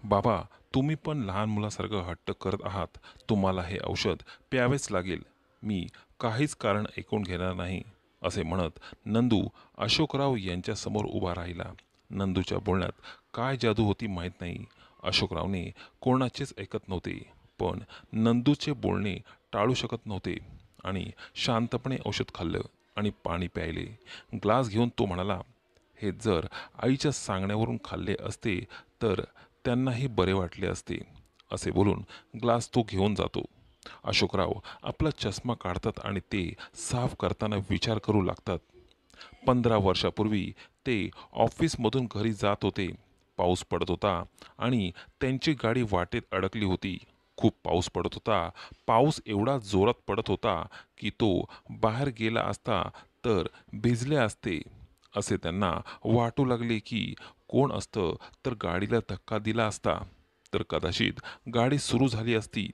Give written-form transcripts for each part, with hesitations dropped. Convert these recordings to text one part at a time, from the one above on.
बाबा, तुम्ही पण लहान मुलासारखं हट्ट करत आहात. तुम्हाला हे औषध प्यावेच लागेल. मी काहीच कारण ऐकून घेणार नाही, असे म्हणत नंदू अशोकराव यांच्यासमोर उभा राहिला. नंदूच्या बोलण्यात काय जादू होती माहीत नाही. अशोकरावने कोणाचेच ऐकत नव्हते, पण नंदूचे बोलणे टाळू शकत नव्हते आणि शांतपणे औषध खाल्लं आणि पाणी प्यायले. ग्लास घेऊन तो म्हणाला, हे जर आईच्या सांगण्यावरून खाल्ले असते तर त्यांनाही बरे वाटले असते, असे बोलून ग्लास तो घेऊन जातो. अशोकराव आपला चष्मा काढतात आणि ते साफ करताना विचार करू लागतात. 15 वर्षापूर्वी ते ऑफिसमधून घरी जात होते. पाऊस पडत होता आणि त्यांची गाडी वाटेत अडकली होती. खूप पाऊस पडत होता. पाऊस एवढा जोरात पडत होता की तो बाहेर गेला असता तर भिजले असते, असे त्यांना वाटू लागले. की कोण असतं तर गाडीला धक्का दिला असता तर कदाचित गाडी सुरू झाली असती.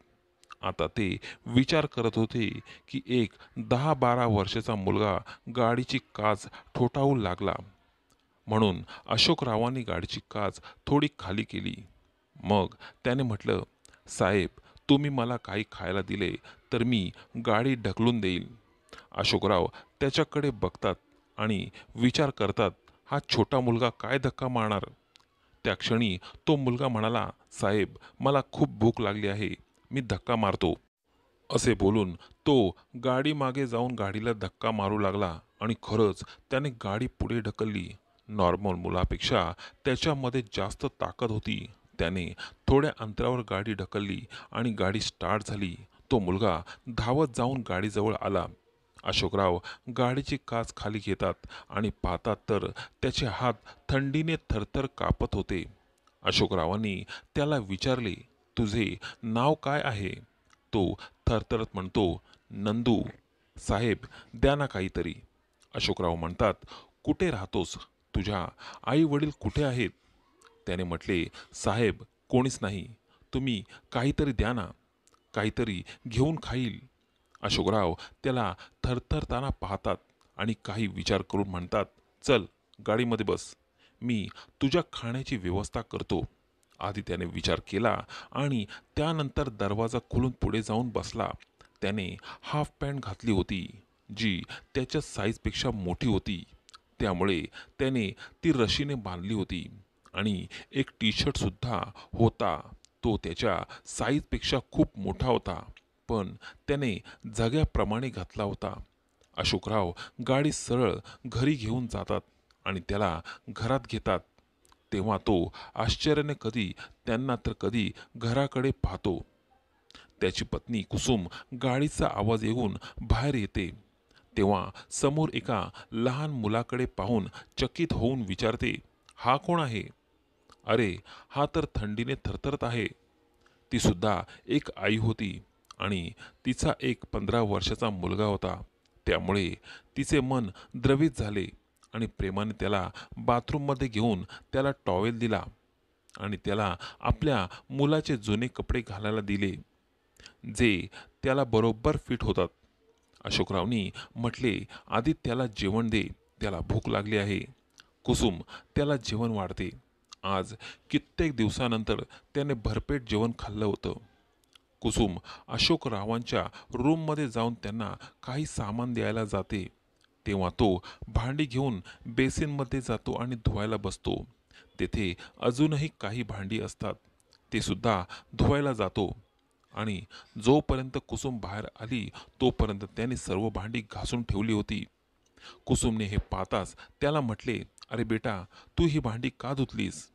आता ते विचार करत होते की एक 10-12 वर्षाचा मुलगा गाडीची काच ठोठावू लागला. म्हणून अशोकरावांनी गाडीची काच थोडी खाली केली. मग त्याने म्हटलं, साहेब, तुम्ही मला काही खायला दिले तर मी गाडी ढकलून देईल. अशोकराव त्याच्याकडे बघतात आणि विचार करतात, हा छोटा मुलगा काय धक्का मारणार. त्या क्षणी तो मुलगा म्हणाला, साहेब, मला खूप भूक लागली आहे, मी धक्का मारतो. असे बोलून तो गाडी मागे जाऊन गाडीला धक्का मारू लागला आणि खरंच त्याने गाडी पुढे ढकलली. नॉर्मल मुलापेक्षा त्याच्यामध्ये जास्त ताकद होती. त्याने थोड्या अंतरावर गाडी ढकलली आणि गाडी स्टार्ट झाली. तो मुलगा धावत जाऊन गाडीजवळ आला. अशोकराव गाडीची काच खाली घेतात आणि पाहतात तर त्याचे हात थंडीने थरथर कापत होते. अशोकरावांनी त्याला विचारले, तुझे नाव काय आहे? तो थरथरत म्हणतो, नंदू. साहेब, द्या ना काहीतरी. अशोकराव म्हणतात, कुठे राहतोस? तुझ्या आई वडील कुठे आहेत? त्याने म्हटले, साहेब, कोणीच नाही. तुम्ही काहीतरी द्या ना, काहीतरी घेऊन खाईल. अशोकराव त्याला थरथरताना पाहतात आणि काही विचार करून म्हणतात, चल, गाडीमध्ये बस, मी तुझ्या खाण्याची व्यवस्था करतो. आधी त्याने विचार केला आणि त्यानंतर दरवाजा खोलून पुढे जाऊन बसला. त्याने हाफ पॅन्ट घातली होती, जी त्याच्या साईजपेक्षा मोठी होती. त्यामुळे त्याने ती रशीने बांधली होती आणि एक टी शर्ट सुद्धा होता. तो त्याच्या साईजपेक्षा खूप मोठा होता, पण त्याने जग्याप्रमाणे घातला होता. अशोकराव गाडी सरळ घरी घेऊन जातात आणि त्याला घरात घेतात. तेव्हा तो आश्चर्याने कधी त्यांना तर कधी घराकडे पाहतो. त्याची पत्नी कुसुम गाडीचा आवाज येऊन बाहेर येते. तेव्हा समोर एका लहान मुलाकडे पाहून चकित होऊन विचारते, हा कोण आहे? अरे, हा तर थंडीने थरथरत आहे. ती सुद्धा एक आई होती आणि तिचा एक 15 वर्षाचा मुलगा होता. त्यामुळे तिचे मन द्रवित झाले आणि प्रेमाने त्याला बाथरूममध्ये घेऊन त्याला टॉवेल दिला आणि त्याला आपल्या मुलाचे जुने कपडे घालायला दिले, जे त्याला बरोबर फिट होतात. अशोकरावनी म्हटले, आधी त्याला जेवण दे, त्याला भूक लागली आहे. कुसुम त्याला जेवण वाढते. आज कित्येक दिवसानंतर त्याने भरपेट जेवण खाल्लं होतं. कुसुम अशोकरावांच्या रूममध्ये जाऊन त्यांना काही सामान द्यायला जाते. तेव्हा तो भांडी घेऊन बेसिनमध्ये जातो आणि धुवायला बसतो. तेथे अजूनही काही भांडी असतात. ते सुद्धा धुवायला जातो आणि जोपर्यंत कुसुम बाहेर आली तोपर्यंत त्याने सर्व भांडी घासून ठेवली होती. कुसुमने हे पाहताच त्याला म्हटले, अरे बेटा, तू ही भांडी का धुतलीस?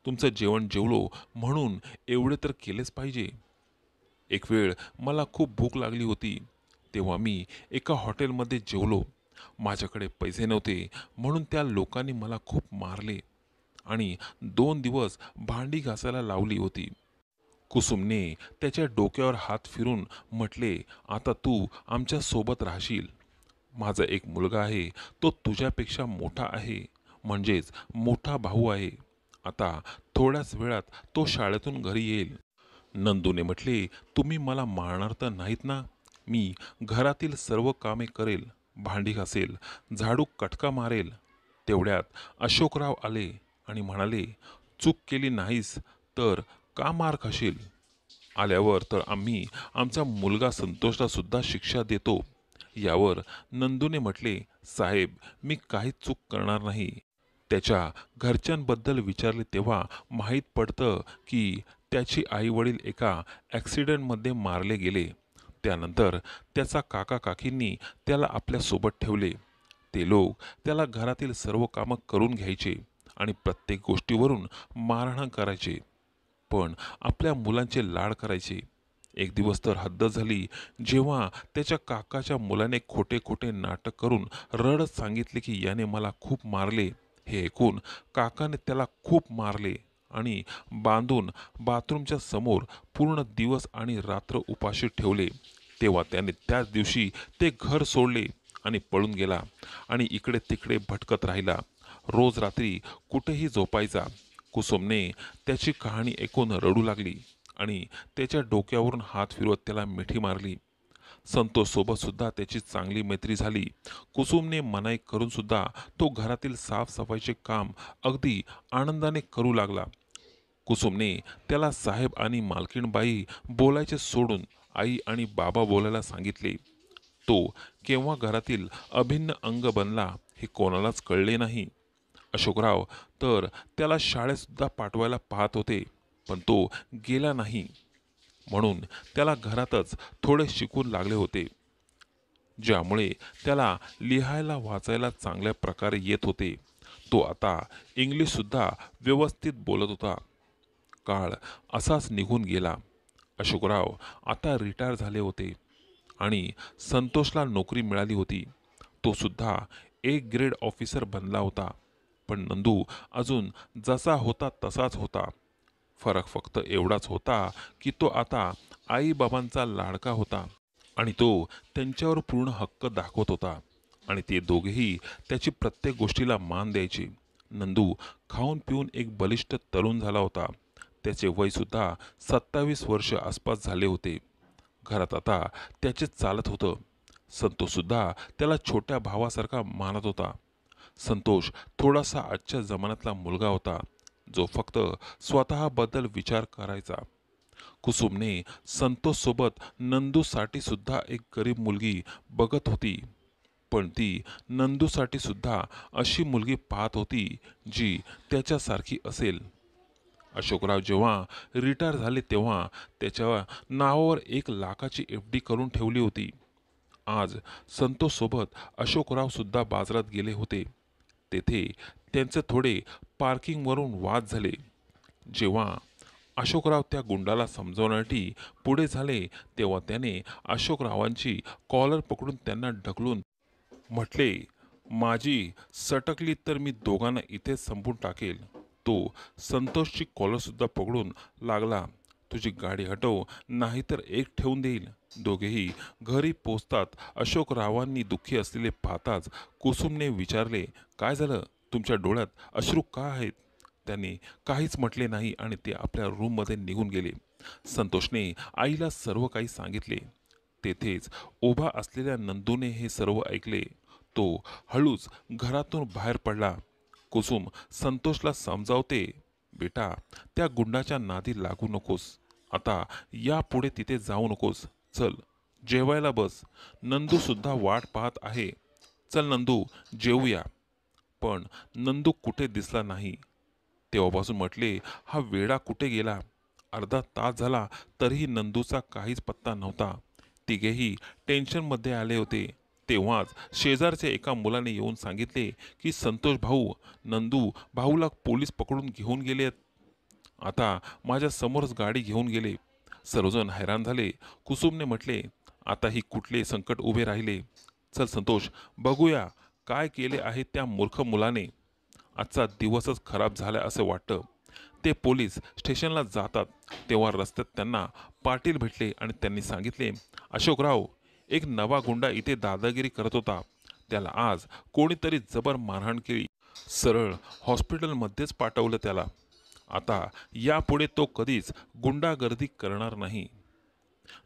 तुमचं जेवण जेवलो म्हणून एवढे तर केलेच पाहिजे. एक वेळ मला खूप भूक लागली होती. तेव्हा मी एका हॉटेलमध्ये जेवलो. माझ्याकडे पैसे नव्हते म्हणून त्या लोकांनी मला खूप मारले आणि 2 दिवस भांडी घासायला लावली होती. कुसुमने त्याच्या डोक्यावर हात फिरून म्हटले, आता तू आमच्या सोबत राहशील. माझा एक मुलगा आहे, तो तुझ्यापेक्षा मोठा आहे, म्हणजेच मोठा भाऊ आहे. आता थोड्याच वेळात तो शाळेतून घरी येईल. नंदूने म्हटले, तुम्ही मला मारणार तर नाहीत ना? मी घरातील सर्व कामे करेल, भांडी घासेल, झाडू कटका मारेल. तेवढ्यात अशोकराव आले आणि म्हणाले, चूक केली नाहीस तर का मार खाशील? आल्यावर तर आम्ही आमचा मुलगा संतोषला सुद्धा शिक्षा देतो. यावर नंदूने म्हटले, साहेब, मी काहीच चूक करणार नाही. त्याच्या घरच्यांबद्दल विचारले तेव्हा माहीत पडतं की त्याची आई-वडील एका ॲक्सिडेंटमध्ये मारले गेले. त्यानंतर त्याचा काका-काकींनी त्याला आपल्यासोबत ठेवले. ते लोक त्याला घरातील सर्व कामं करून घ्यायचे आणि प्रत्येक गोष्टीवरून मारहाण करायचे. पण आपल्या मुलांचे लाड करायचे. एक दिवस तर हद्द झाली, जेव्हा त्याच्या काकाच्या मुलाने खोटे खोटे नाटक करून रडत सांगितले की याने मला खूप मारले. हे ऐकून काकाने त्याला खूप मारले आणि बांधून बाथरूमच्या समोर पूर्ण दिवस आणि रात्र उपाशी ठेवले. तेव्हा त्याने त्याच दिवशी ते घर सोडले आणि पळून गेला आणि इकडे तिकडे भटकत राहिला. रोज रात्री कुठेही झोपायचा. कुसुमने त्याची कहाणी ऐकून रडू लागली आणि त्याच्या डोक्यावरून हात फिरवत त्याला मिठी मारली. संतोष सोबत सुद्धा त्याची चांगली मैत्री झाली. कुसुमने मनाई करून सुद्धा तो घरातील साफसफाईचे काम अगदी आनंदाने करू लागला. कुसुमने त्याला साहेब आणि मालकीणबाई बोलायचे सोडून आई आणि बाबा बोलायला सांगितले. तो केव्हा घरातील अभिन्न अंग बनला हे कोणालाच कळले नाही. अशोकराव तर त्याला शाळेतसुद्धा पाठवायला पाहत होते, पण तो गेला नाही. म्हणून त्याला घरातच थोडे शिकून लागले होते, ज्यामुळे त्याला लिहायला वाचायला चांगल्या प्रकारे येत होते. तो आता इंग्लिशसुद्धा व्यवस्थित बोलत होता. काळ असाच निघून गेला. अशोकराव आता रिटायर झाले होते आणि संतोषला नोकरी मिळाली होती. तो सुद्धा एक ग्रेड ऑफिसर बनला होता. पण नंदू अजून जसा होता तसाच होता. फरक फक्त एवढाच होता की तो आता आई-बाबांचा लाडका होता आणि तो त्यांच्यावर पूर्ण हक्क दाखवत होता आणि ते दोघेही त्याची प्रत्येक गोष्टीला मान द्यायचे. नंदू खाऊन पिऊन एक बलिष्ठ तरुण झाला होता. त्याचे वयसुद्धा 27 वर्ष आसपास झाले होते. घरात आता त्याचेच चालत होतं. संतोषसुद्धा त्याला छोट्या भावासारखा मानत होता. संतोष थोडासा आजच्या जमान्यातला मुलगा होता, जो फक्त स्वतःबद्दल विचार करायचा. कुसुमने संतोषसोबत नंदूसाठी सुद्धा एक गरीब मुलगी बघत होती. पण ती नंदूसाठी सुद्धा अशी मुलगी पाहत होती जी त्याच्यासारखी असेल. अशोकराव जेव्हा रिटायर झाले तेव्हा त्याच्या नावावर 1 लाखाची FD करून ठेवली होती. आज संतोषसोबत अशोकराव सुद्धा बाजारात गेले होते. तेथे त्यांचे थोडे पार्किंगवरून वाद झाले. जेव्हा अशोकराव त्या गुंडाला समजवण्यासाठी पुढे झाले तेव्हा त्याने अशोकरावांची कॉलर पकडून त्यांना ढकलून म्हटले, माझी सटकली तर मी दोघांना इथेच संपून टाकेल. तो संतोषची कॉलरसुद्धा पकडून लागला, तुझी गाडी हटव, नाहीतर एक ठेवून देईल. दोघेही घरी पोचतात अशोकरावांनी दुःखी असलेले पाहताच कुसुमने विचारले, काय झालं? तुमच्या डोळ्यात अश्रू का आहेत? त्यांनी काहीच म्हटले नाही आणि ते आपल्या रूममध्ये निघून गेले. संतोषने आईला सर्व काही सांगितले. तेथेच उभा असलेल्या नंदूने हे सर्व ऐकले. तो हळूच घरातून बाहेर पडला. कुसुम संतोषला समजावते, बेटा, त्या गुंडाच्या नादी लागू नकोस. आता यापुढे तिथे जाऊ नकोस. चल, जेवायला बस. नंदू सुद्धा वाट पाहत आहे. चल नंदू, जेवूया. पण नंदू कुठे दिसला नाही. तेव्हापासून म्हटले, हा वेडा कुठे गेला? अर्धा तास झाला तरीही नंदूचा काहीच पत्ता नव्हता. तिघेही टेन्शनमध्ये आले होते. तेव्हाच शेजारच्या एका मुलाने येऊन सांगितले की संतोष भाऊ, नंदू भाऊला पोलीस पकडून घेऊन गेलेत. आता माझ्या समोरच गाडी घेऊन गेले. सर्वजण हैराण झाले. कुसुमने म्हटले, आता ही कुठले संकट उभे राहिले? चल संतोष, बघूया काय केले आहे त्या मूर्ख मुलाने. आजचा दिवसच खराब झाला असं वाटतं. ते पोलीस स्टेशनला जातात तेव्हा रस्त्यात त्यांना पाटील भेटले आणि त्यांनी सांगितले, अशोकराव, एक नवा गुंडा इथे दादागिरी करत होता. त्याला आज कोणीतरी जबर मारहाण केली. सरळ हॉस्पिटलमध्येच पाठवलं त्याला. आता यापुढे तो कधीच गुंडागर्दी करणार नाही.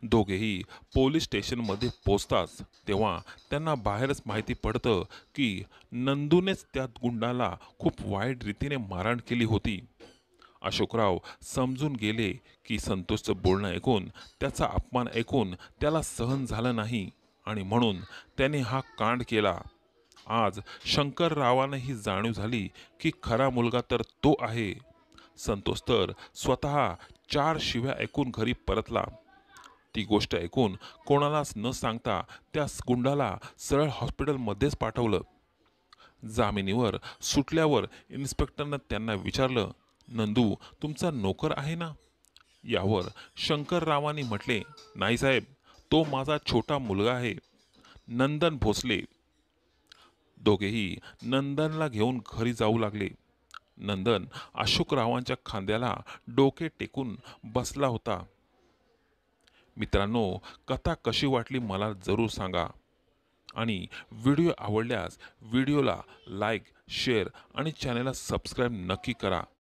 दोघेही पोलीस स्टेशनमध्ये पोचताच तेव्हा त्यांना बाहेरच माहिती पडतं की नंदूनेच त्या गुंडाला खूप वाईट रीतीने मारहाण केली होती. अशोकराव समजून गेले की संतोषचं बोलणं ऐकून, त्याचा अपमान ऐकून त्याला सहन झालं नाही आणि म्हणून त्याने हा कांड केला. आज शंकररावांना जाणीव झाली की खरा मुलगा तर तो आहे. संतोष तर स्वतः 4 शिव्या ऐकून घरी परतला. ती गोष्ट ऐकून कोणालाच न सांगता त्या गुंडाला सरळ हॉस्पिटलमध्येच पाठवलं. जामिनीवर सुटल्यावर इन्स्पेक्टरनं त्यांना विचारलं, नंदू तुमचा नोकर आहे ना? यावर शंकररावांनी म्हटले, नाही साहेब, तो माझा छोटा मुलगा आहे, नंदन भोसले. दोघेही नंदनला घेऊन घरी जाऊ लागले. नंदन अशोकरावांच्या खांद्याला डोके टेकून बसला होता. मित्रांनो, कथा कशी वाटली मला जरूर सांगा आणि व्हिडिओ आवडल्यास व्हिडिओला लाईक, शेअर आणि चॅनलला सबस्क्राईब नक्की करा.